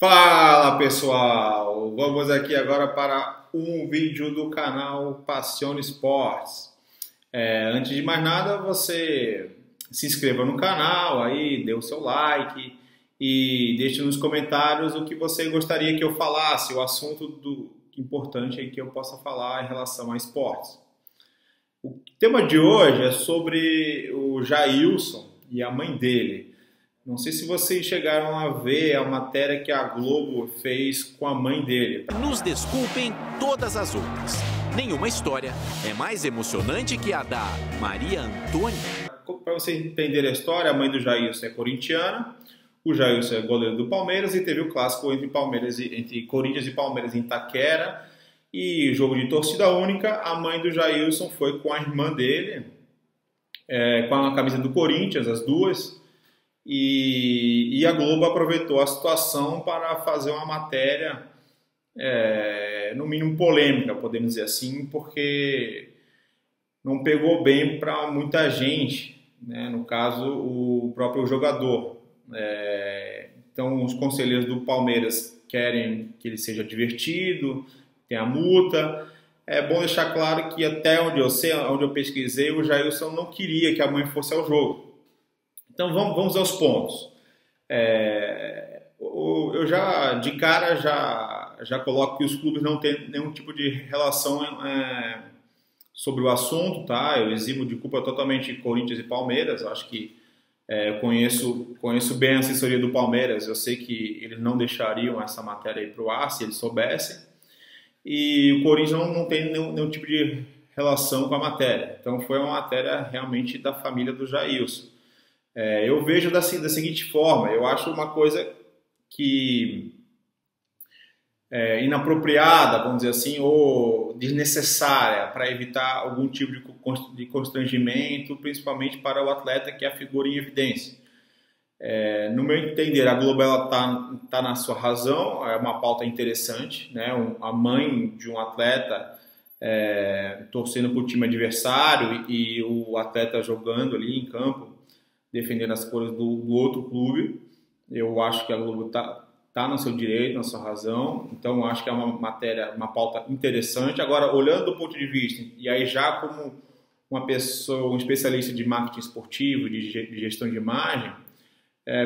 Fala pessoal, vamos aqui agora para um vídeo do canal Passione Esportes. Antes de mais nada, você se inscreva no canal, aí dê o seu like e deixe nos comentários o que você gostaria que eu falasse, o assunto importante aí que eu possa falar em relação a esportes. O tema de hoje é sobre o Jailson e a mãe dele. Não sei se vocês chegaram a ver a matéria que a Globo fez com a mãe dele. Nos desculpem todas as outras. Nenhuma história é mais emocionante que a da Maria Antônia. Para vocês entenderem a história, a mãe do Jailson é corintiana, o Jailson é goleiro do Palmeiras e teve o clássico entre Corinthians e Palmeiras em Itaquera e jogo de torcida única. A mãe do Jailson foi com a irmã dele, com a camisa do Corinthians, as duas. E a Globo aproveitou a situação para fazer uma matéria, no mínimo polêmica, podemos dizer assim, porque não pegou bem para muita gente, né? No caso, o próprio jogador. Então, os conselheiros do Palmeiras querem que ele seja divertido, tenha multa. É bom deixar claro que até onde eu sei, onde eu pesquisei, o Jailson não queria que a mãe fosse ao jogo. Então vamos aos pontos. Eu já, de cara, já coloco que os clubes não têm nenhum tipo de relação sobre o assunto, tá? Eu eximo de culpa totalmente Corinthians e Palmeiras. Eu acho que conheço bem a assessoria do Palmeiras. Eu sei que eles não deixariam essa matéria aí para o ar se eles soubessem. E o Corinthians não tem nenhum tipo de relação com a matéria. Então foi uma matéria realmente da família do Jailson. Eu vejo da seguinte forma: eu acho uma coisa que inapropriada, vamos dizer assim, ou desnecessária para evitar algum tipo de constrangimento, principalmente para o atleta que é a figura em evidência. No meu entender, a Globo tá na sua razão, é uma pauta interessante, né? A mãe de um atleta torcendo para o time adversário e o atleta jogando ali em campo, defendendo as cores do outro clube. Eu acho que a Globo tá no seu direito, na sua razão. Então, eu acho que é uma pauta interessante. Agora, olhando do ponto de vista, e aí já como uma pessoa, um especialista de marketing esportivo, de gestão de imagem,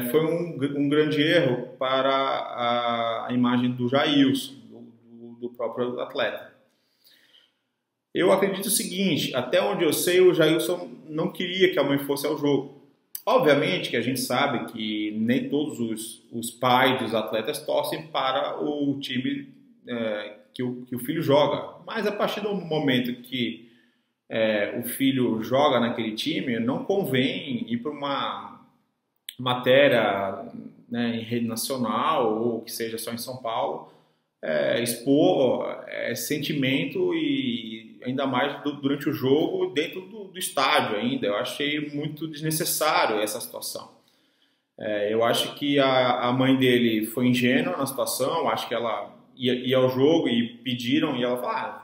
foi um grande erro para a imagem do Jailson, do próprio atleta. Eu acredito o seguinte: até onde eu sei, o Jailson não queria que a mãe fosse ao jogo. Obviamente que a gente sabe que nem todos os pais dos atletas torcem para o time que o filho joga. Mas a partir do momento que o filho joga naquele time, não convém ir para uma matéria, né, em rede nacional ou que seja só em São Paulo, expor sentimento, e ainda mais durante o jogo, dentro do estádio ainda. Eu achei muito desnecessário essa situação. Eu acho que a mãe dele foi ingênua na situação. Acho que ela ia ao jogo e pediram, e ela falou: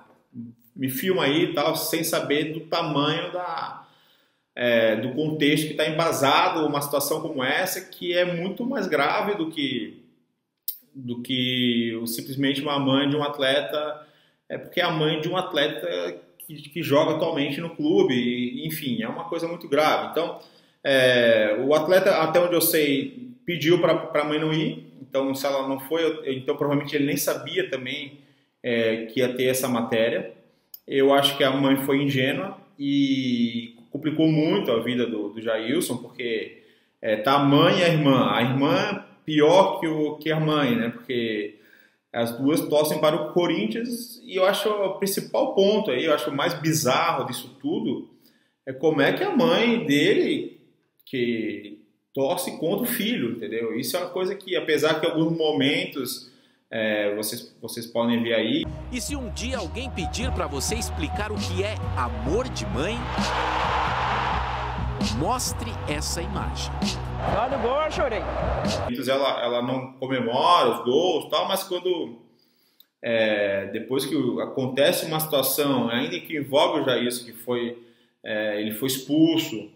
me filma aí e tal, sem saber do tamanho do contexto que está embasado uma situação como essa, que é muito mais grave do que simplesmente uma mãe de um atleta, porque é a mãe de um atleta que joga atualmente no clube, e, enfim, é uma coisa muito grave. Então, o atleta, até onde eu sei, pediu para a mãe não ir. Então, se ela não foi, então provavelmente ele nem sabia também que ia ter essa matéria. Eu acho que a mãe foi ingênua e complicou muito a vida do Jailson, porque tá a mãe e a irmã pior que a mãe, né? Porque as duas torcem para o Corinthians, e eu acho o principal ponto aí, eu acho o mais bizarro disso tudo, como é que a mãe dele que torce contra o filho, entendeu? Isso é uma coisa que, apesar que em alguns momentos vocês podem ver aí. E se um dia alguém pedir para você explicar o que é amor de mãe, mostre essa imagem. Lá no gol eu chorei. Ela não comemora os gols, tal, mas quando depois que acontece uma situação, ainda que envolve o Jailson, que ele foi expulso,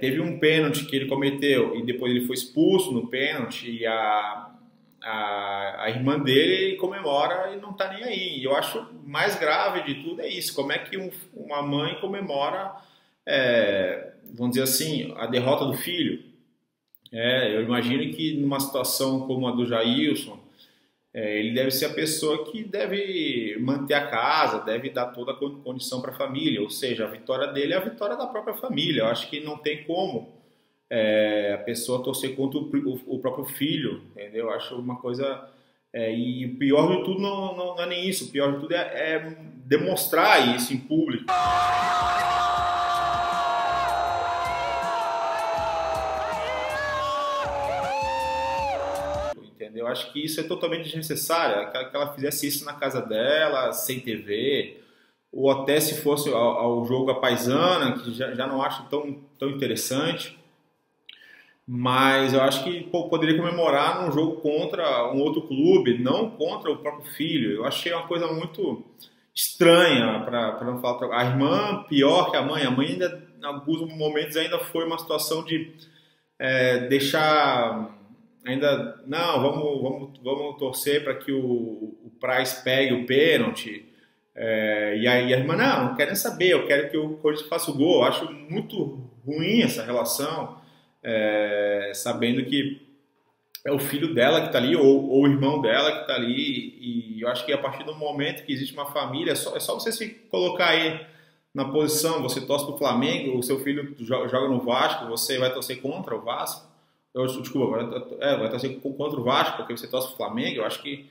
teve um pênalti que ele cometeu e depois ele foi expulso no pênalti, e a a irmã dele comemora e não está nem aí. E eu acho mais grave de tudo é isso. Como é que uma mãe comemora, vamos dizer assim, a derrota do filho? Eu imagino que numa situação como a do Jailson, ele deve ser a pessoa que deve manter a casa, deve dar toda a condição para a família. Ou seja, a vitória dele é a vitória da própria família. Eu acho que não tem como a pessoa torcer contra o próprio filho, entendeu? Eu acho uma coisa... e o pior de tudo não é nem isso. O pior de tudo é demonstrar isso em público. Eu acho que isso é totalmente desnecessário, que ela fizesse isso na casa dela, sem TV, ou até se fosse ao jogo a paisana, que já não acho tão interessante. Mas eu acho que poderia comemorar num jogo contra um outro clube, não contra o próprio filho. Eu achei uma coisa muito estranha, para não falar. A irmã, pior que a mãe ainda, em alguns momentos, ainda foi uma situação de deixar... Ainda, não, vamos torcer para que o Price pegue o pênalti. E aí a irmã, não quero nem saber, eu quero que o Corinthians faça o gol. Eu acho muito ruim essa relação, sabendo que é o filho dela que está ali, ou o irmão dela que está ali. E eu acho que a partir do momento que existe uma família, é só você se colocar aí na posição, você torce para o Flamengo, o seu filho joga no Vasco, você vai torcer contra o Vasco. Desculpa, vai torcer contra o Vasco, porque você torce o Flamengo. Eu acho que,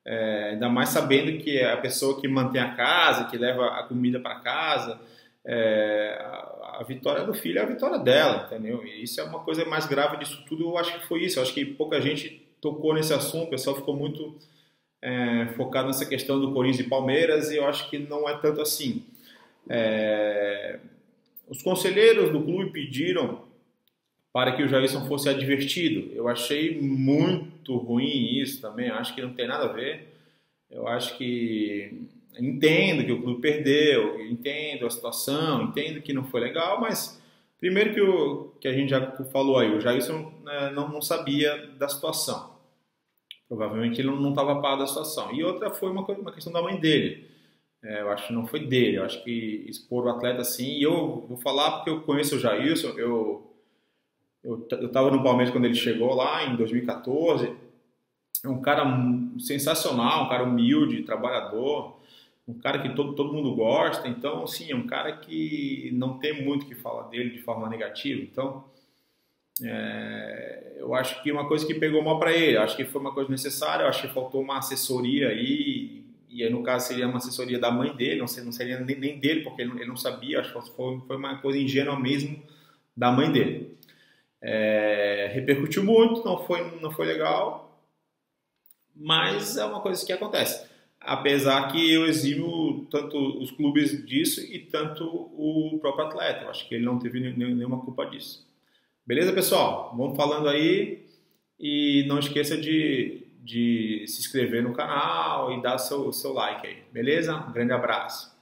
ainda mais sabendo que é a pessoa que mantém a casa, que leva a comida para casa, a vitória do filho é a vitória dela, entendeu? E isso é uma coisa mais grave disso tudo. Eu acho que foi isso. Eu acho que pouca gente tocou nesse assunto, o pessoal ficou muito focado nessa questão do Corinthians e Palmeiras, e eu acho que não é tanto assim. Os conselheiros do clube pediram para que o Jailson fosse advertido. Eu achei muito ruim isso também, eu acho que não tem nada a ver. Eu acho que... Entendo que o clube perdeu, entendo a situação, entendo que não foi legal, mas primeiro que a gente já falou aí, o Jailson não sabia da situação. Provavelmente ele não estava a par da situação. E outra foi uma questão da mãe dele. Eu acho que não foi dele, eu acho que expor o atleta assim... E eu vou falar porque eu conheço o Jailson, eu estava no Palmeiras quando ele chegou lá em 2014. É um cara sensacional, um cara humilde, trabalhador, um cara que todo mundo gosta. Então, sim, é um cara que não tem muito o que falar dele de forma negativa. Então, eu acho que uma coisa que pegou mal para ele, acho que foi uma coisa necessária, acho que faltou uma assessoria aí, e aí no caso seria uma assessoria da mãe dele, não seria nem dele, porque ele não sabia, acho que foi uma coisa ingênua mesmo da mãe dele. Repercutiu muito, não foi legal, mas é uma coisa que acontece, apesar que eu eximo tanto os clubes disso e tanto o próprio atleta. Eu acho que ele não teve nenhuma culpa disso. Beleza, pessoal? Vamos falando aí, e não esqueça de se inscrever no canal e dar seu like aí, beleza? Um grande abraço.